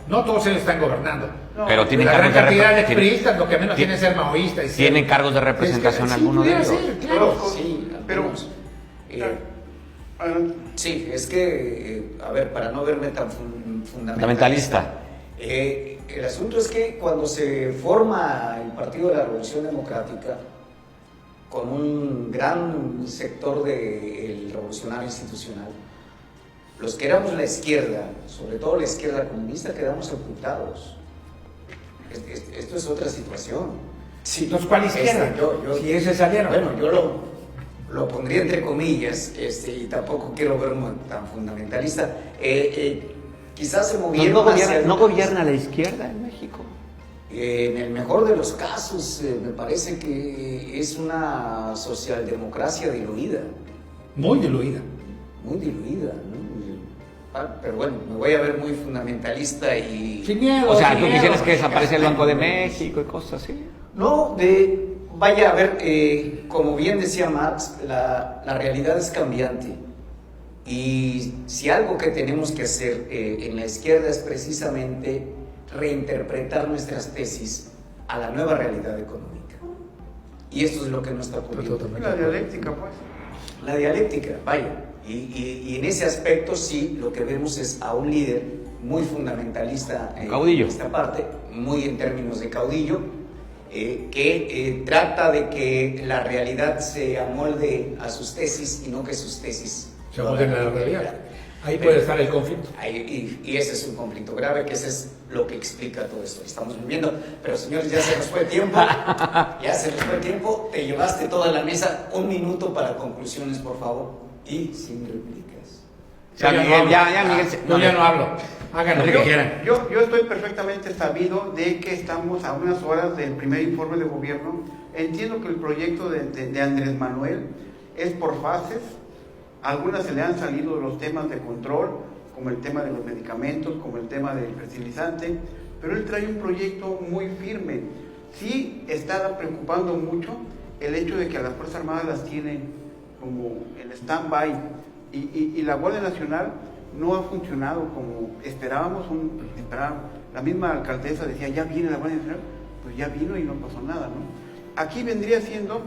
No todos ellos están gobernando. Pero tienen la gran cargos cantidad de priistas, lo que menos tiene ser maoístas. Tienen cargos de representación algunos de ellos. Claro. Sí, pero... sí, es que, a ver, para no verme tan fundamentalista. El asunto es que cuando se forma el Partido de la Revolución Democrática, con un gran sector del revolucionario institucional, los que éramos la izquierda, sobre todo la izquierda comunista, quedamos ocultados. Esto es otra situación. Sí, entonces, ¿cuál izquierda? Si ese salieron. Bueno, yo lo pondría entre comillas, y tampoco quiero verme tan fundamentalista. Quizás se movieron ¿No gobierna la izquierda en México? En el mejor de los casos, me parece que es una socialdemocracia diluida. Muy diluida. Muy diluida, ¿no? Pero bueno, me voy a ver muy fundamentalista y... Sin miedo. O sea, ¿tú quisieras que desapareciera el Banco de México y cosas así? No, Vaya, a ver, como bien decía Marx, la realidad es cambiante. Y si algo que tenemos que hacer en la izquierda es precisamente reinterpretar nuestras tesis a la nueva realidad económica. Y esto es lo que no está ocurriendo. La dialéctica, pues. La dialéctica, vaya. Y en ese aspecto sí, lo que vemos es a un líder muy fundamentalista caudillo. En esta parte, muy en términos de caudillo, que trata de que la realidad se amolde a sus tesis y no que sus tesis se amolden a la realidad. Ahí puede estar el conflicto. Y ese es un conflicto grave, que ese es lo que explica todo esto que estamos viviendo. Pero señores, ya se nos fue el tiempo. Te llevaste toda la mesa. 1 minuto para conclusiones, por favor. Y sin réplicas. Miguel, ya no hablo. Hagan lo que quieran. Yo estoy perfectamente sabido de que estamos a unas horas del primer informe de gobierno. Entiendo que el proyecto de Andrés Manuel es por fases. Algunas se le han salido los temas de control, como el tema de los medicamentos, como el tema del fertilizante, pero él trae un proyecto muy firme. Sí está preocupando mucho el hecho de que a las Fuerzas Armadas las tienen como en stand-by y la Guardia Nacional no ha funcionado como esperábamos. La misma alcaldesa decía, ya viene la Guardia Nacional, pues ya vino y no pasó nada, ¿no? Aquí vendría siendo,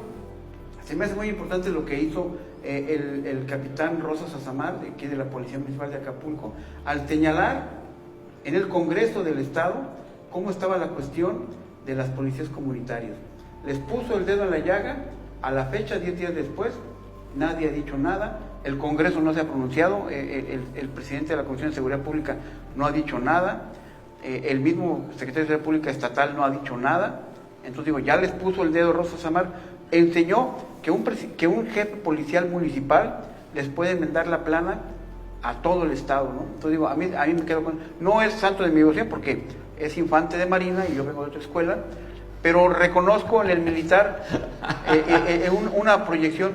se me hace muy importante lo que hizo el capitán Rosas Azamar, que es de la Policía Municipal de Acapulco, al señalar en el Congreso del Estado cómo estaba la cuestión de las policías comunitarias. Les puso el dedo en la llaga. A la fecha, 10 días después, nadie ha dicho nada. El Congreso no se ha pronunciado, el presidente de la Comisión de Seguridad Pública no ha dicho nada, el mismo secretario de Seguridad Pública estatal no ha dicho nada. Entonces digo, ya les puso el dedo Rosas Azamar, enseñó que un jefe policial municipal les puede enmendar la plana a todo el estado, ¿no? Entonces digo, a mí me quedo con... No es santo de mi devoción porque es infante de marina y yo vengo de otra escuela, pero reconozco en el militar una proyección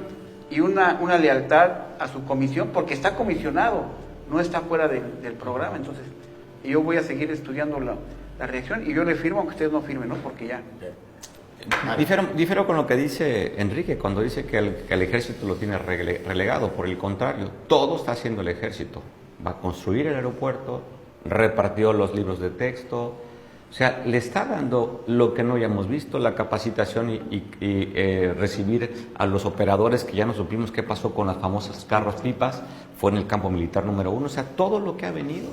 y una lealtad a su comisión, porque está comisionado, no está fuera del programa. Entonces yo voy a seguir estudiando la reacción y yo le firmo, aunque ustedes no firmen, ¿no? Porque ya... Difiero con lo que dice Enrique cuando dice que el ejército lo tiene relegado. Por el contrario, todo está haciendo el ejército. Va a construir el aeropuerto, repartió los libros de texto, o sea, le está dando lo que no hayamos visto, la capacitación y recibir a los operadores, que ya no supimos qué pasó con las famosas carros pipas, fue en el campo militar número 1. O sea, todo lo que ha venido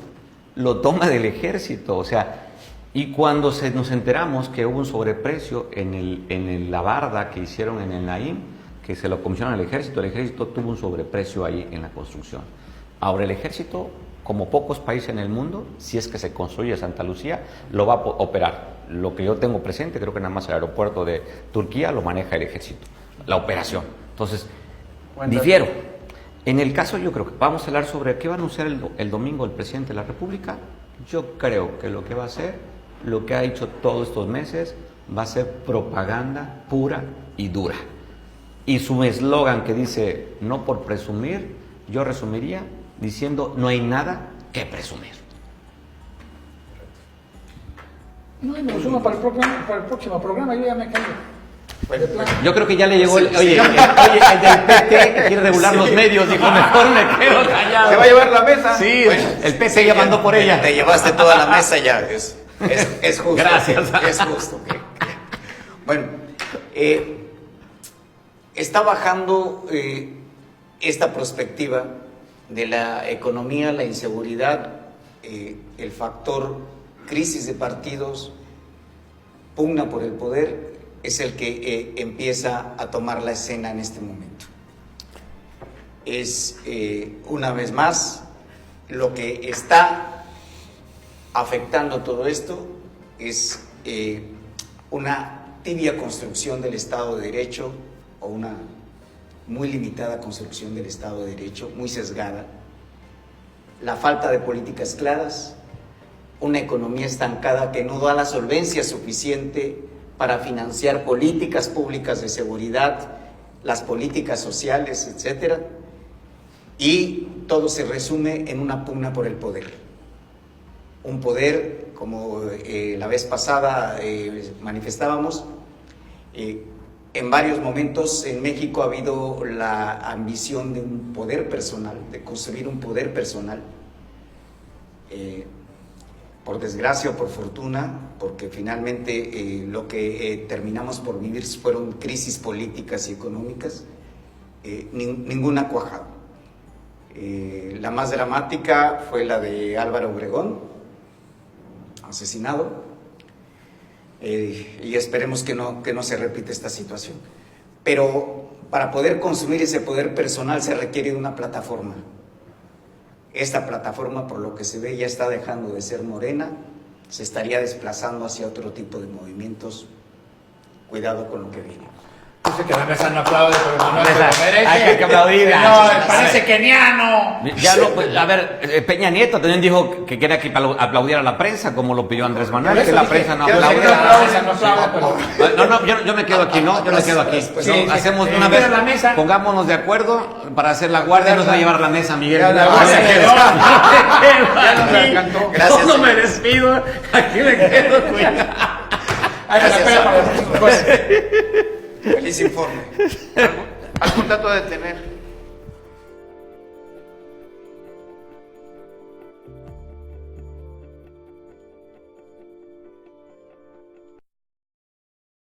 lo toma del ejército, o sea... Y cuando nos enteramos que hubo un sobreprecio en la barda que hicieron en el Naim, que se lo comisionaron al ejército, el ejército tuvo un sobreprecio ahí en la construcción. Ahora el ejército, como pocos países en el mundo, si es que se construye Santa Lucía, lo va a operar. Lo que yo tengo presente, creo que nada más el aeropuerto de Turquía lo maneja el ejército, la operación. Entonces, difiero. En el caso, yo creo que vamos a hablar sobre qué va a anunciar el domingo el presidente de la República. Yo creo que lo que va a hacer, lo que ha hecho todos estos meses, va a ser propaganda pura y dura. Y su eslogan que dice, no por presumir, yo resumiría diciendo, no hay nada que presumir. No, me lo sumo para el próximo programa, yo ya me caigo. Yo creo que ya le llegó el del PT que quiere regular los medios, dijo, mejor me quedo callado. ¿Se va a llevar la mesa? Sí, bueno, el PT ya mandó por ella. Te llevaste toda la mesa ya, es justo. Gracias. Es justo. Bueno, está bajando esta perspectiva de la economía, la inseguridad, el factor crisis de partidos, pugna por el poder, es el que empieza a tomar la escena en este momento. Es una vez más lo que está afectando todo esto es una tibia construcción del Estado de Derecho o una muy limitada construcción del Estado de Derecho, muy sesgada, la falta de políticas claras, una economía estancada que no da la solvencia suficiente para financiar políticas públicas de seguridad, las políticas sociales, etcétera, y todo se resume en una pugna por el poder. Un poder, como la vez pasada manifestábamos, En varios momentos en México ha habido la ambición de un poder personal, de construir un poder personal. Por desgracia o por fortuna, porque finalmente lo que terminamos por vivir fueron crisis políticas y económicas, ninguna ha cuajado. La más dramática fue la de Álvaro Obregón, asesinado, y esperemos que no se repita esta situación. Pero para poder construir ese poder personal se requiere de una plataforma. Esta plataforma, por lo que se ve, ya está dejando de ser Morena, se estaría desplazando hacia otro tipo de movimientos. Cuidado con lo que viene. Dice que la mesa no aplaude, pero no se lo merece. Hay que aplaudir. No, parece keniano. Ya no, pues, a ver, Peña Nieto también dijo que quería que aplaudiera a la prensa, como lo pidió Andrés Manuel, que la prensa no aplaude. No, yo me quedo aquí, ¿no? Yo me quedo aquí. Hacemos una vez, pongámonos de acuerdo para hacer la guardia, nos va a llevar la mesa, Miguel. Gracias. No me despido, aquí me quedo, cuidado. Feliz informe. ¿Algún dato de tener?